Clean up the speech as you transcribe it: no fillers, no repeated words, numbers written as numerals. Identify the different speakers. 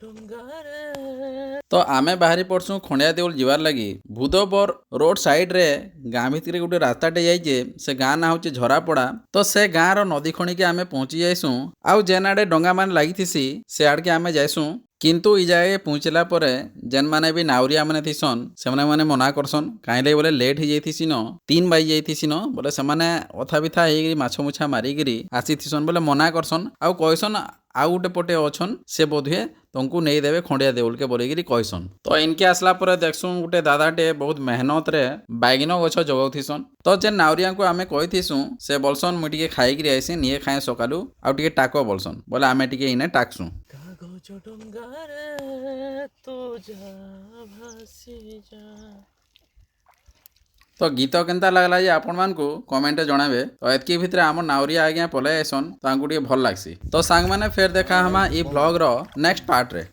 Speaker 1: तो आमे बाहरी पड़सू खंडिया देउल जीवार लगी भूदबर रोड साइड रे गाँ भितर गोटे रास्ताटे जाइए से गाँ ना हूँ झरापड़ा। तो से गाँ रो नदी खणी के आमे पहुंची जाइसु आउ जेन आड़े डंगा मान लागिथिसी से आड़ के आमे जाइसु। किंतु इ जाए पहुँचला परे जेन माने भी नाउरिया माने थिसन से माने मना करसन काहे बोले लेट हो जाइथिसी न 3 बाजी जाइथिसी न बोले से माने अथा बिथा हेगिरी माछ मुछा मारिगिरी आसीथिसन बोले मना करसन आउ कहसन आउ गोटे पटे अछन से बोधे तुमको नहीं देवे खंडिया देउल के बोलिकी कहसन। तो इनके आसला पर देखसु गोटे दादाटे बहुत मेहनत रे बैगन गछ जगौथिसन। तो जे नाउरिया को आमे कहिथिसु से बोलसन मुई टिके खाइकी आइसी निये खाए सकालू आउ टिके टाको बोलसन बोले आमे टिके इने टाकसु। तो गीत केनता लगला जे आपण मानकू कमेंट जणाबे। तो एतकी भितरे आम नाउरिया आज्ञा पलै आइसन तांकू टिके भल लागसी। तो सांग माने फेर देखा हमा ई ब्लॉग रो नेक्स्ट पार्ट रे।